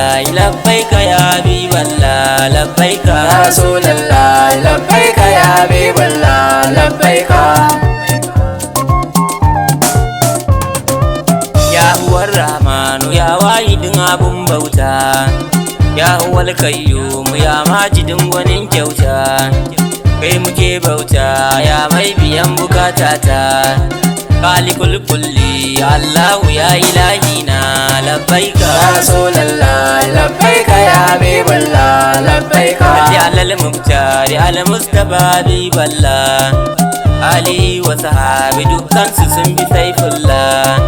Rasulallah labbaika ya Habiballah labbaika Ya Rasulallah labbaika ya Habiballah labbaika. Ya huwar Rahmanu ya wahidin abun bauta, ya huwal kayyumu ya majidin gwanin kyauta, kai muke bauta ya mai biyan bukatata, Khaliqul kulli Allahu ya ilahina labbaika Ya Rasulallah labbaika ya Habiballah labbaika. Salli alal muhtari al mustafa Habiballah, Ali wa sahabi dukkansu sun bi saifullah,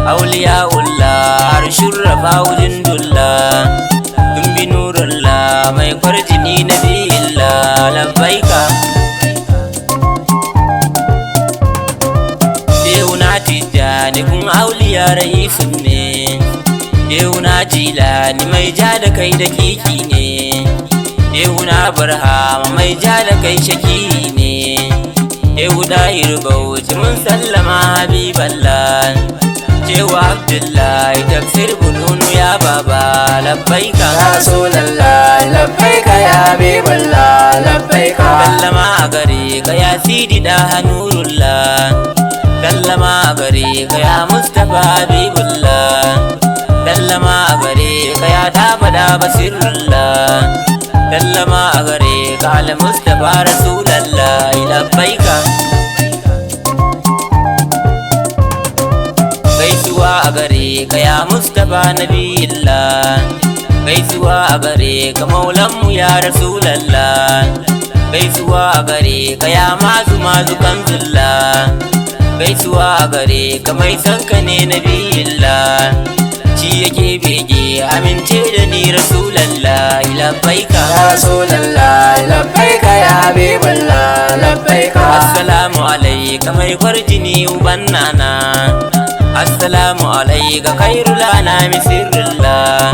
Auliya'ullah arshur rafa'u jindullah, tun bi nurullah mai kwarjini nabiyillah labbaika. Sheuna Tijjani kun auliya ra'isun ne, Sheuna Jilani mai ja da kai da kiki ne, Sheuna Barhama mai ja da kai shaki ne, Shehu Dahir Bauchi mun sallama Habiballah, Shehu Abdullahi tafsir bununu ya baba labbaika Ya Rasulallah labbaika ya Habiballah labbaika. sallama a gare ka ya sidi da hanurullah, sallama a gare ka ya Mustapha Habibullah, sallama a gare ka ya tabada basirullah, sallama a gare ka al Mustapha Rasulallah labbaika. Gaisuwa a gare ka ya Mustapha Nabiyillah, gaisuwa a gare ka maulanmu ya Rasulallah, gaisuwa a gare ka ya mazu kanzullah, gaisuwa a gare ka mai sanka ne Nabiyillah, shi yake bege amince da ni Rasulallah labbaika Ya Rasulallah labbaika ya Habiballah labbaika. Assalamu alayka mai kwarjini uban nana, Assalamu alayka khairul anami sirrillah,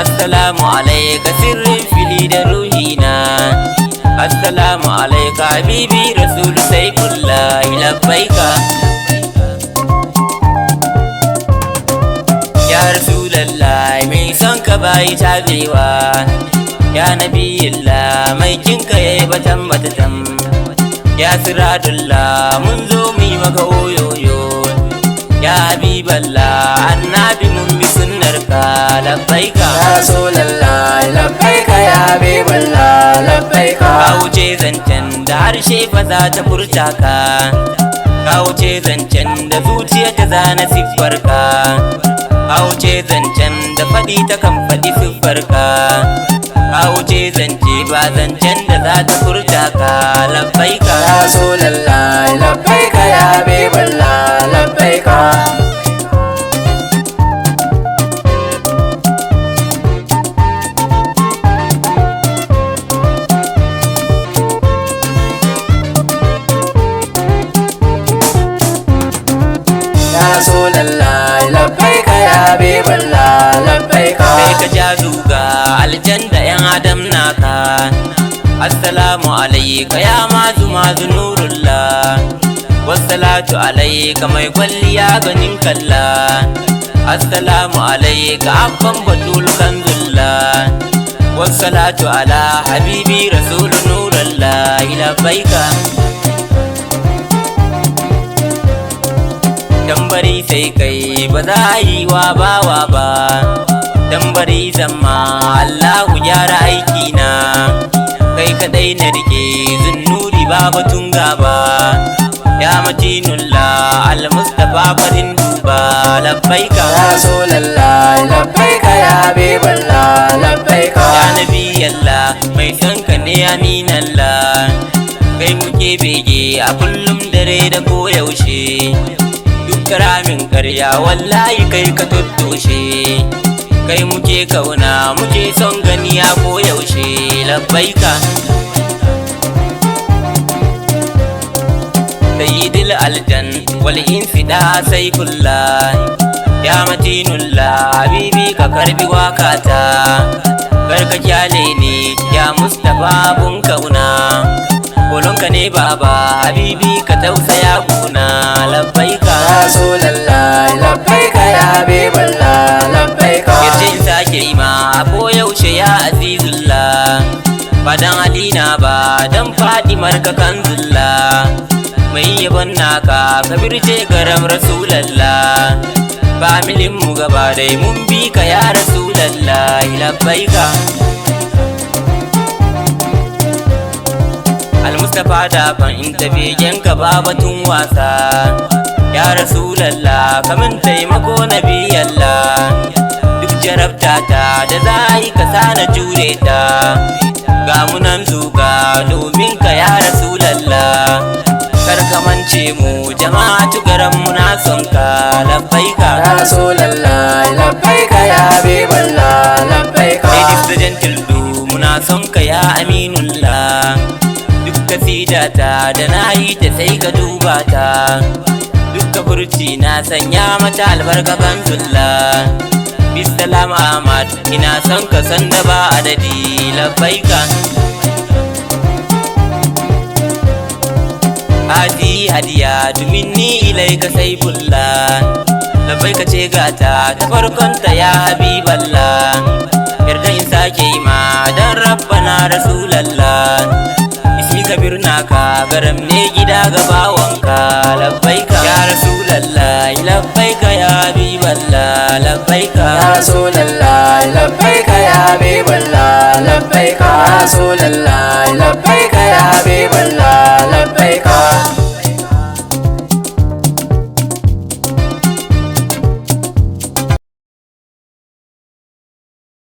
Assalamu alayka sirrin fili da ruhina, Assalamu alayka habibi rasul saifullah labbaika. Ya Rasulallah mai son ka bai tabewa, ya Nabiyillah mai kinka yayi batan batatan, ya Siradullah mun zo mu yi maka oyoyo, ya Habiballah annabi mun bi sunnarka labbaika Ya Rasulallah labbaika ya Habiballah labbaika. ka wuce zancen da harshe fa za ta furta ka, ka wuce zancen da zuciya ta zana siffarka, ka wuce zancen da faɗi ta kan faɗi siffarka, ka wuce zance ba zancen da za ta furta ka labbaika Ya Rasulallah labbaika ya Habiballah labbaika. Ya Rasulallah labbaika ya Habiballah labbaika. kai ka ja duga aljanda yan adam naka, assalamu alayka ya mazu nurullah, wassalatu alayka mai kwalliya ganin kalla, assalamu alayka abban batul kanzullah, wassalatu ala habibi rasul nurullah labbaika. Tambari sai kai ba za a yi wa bawa ba, tambari zama Allahu gyara aikina, kai kadai na rike zunnuri ba batun gaba, ya matinullah al-Mustafa farin duba labbaika Ya Rasulallah labbaika ya Habiballah labbaika. ya Nabiyallah mai sanka ne aminallah, kai muke bege a kullum dare da koyaushe, duk ramin karya wallahi kai ka tottoshe, kai muke kauna muke son gani a koyaushe labbaika. Sayyidil aljan wal insi da saifullah, ya matinullah habibi ka karbi wakata, karka kyale ne ya Mustapha bun kauna, kolonka ne baba habibi ka tausaya kuna labbaika Ya Rasulallah labbaika ya Habiballah labbaika. yace in sake yi ma ko yaushe ya azizullah, ba dan alina ba dan fadimar ka kanzullah, mai yabon naka kabirce garam rasulallah, familin mu gaba dai mun bi ka ya rasulallah labbaika. Al-Mustapha daban in tafi yanka babatun wasa, ya rasulallah kamin taimako nabiyallah, duk jarabta ta da za yi ka sana jure ta, ga munan zuga domin ka ya rasulallah, kar ka mance mu jama'atu garan muna son ka labbaika ya rasulallah labbaika ya habiballah labbaika. ladies da gentle muna son ka ya aminullah, duk kasida ta da na yi ta sai ka duba ta, duk furci na sanya mata albarka kanzullah, bisalam ahmad ina son ka san da ba adadi labbaika. hadi hadiya minni ilaika saifullah, labbaika ce gata ta farkon ta ya habiballah, yarda in sake yi ma dan rabbana rasulallah, ismi kabir naka garam ne gida ga bawanka labbaika ya rasulallah labbaika ya habiballah labbaika ya rasulallah labbaika ya habiballah labbaika ya rasulallah labbaika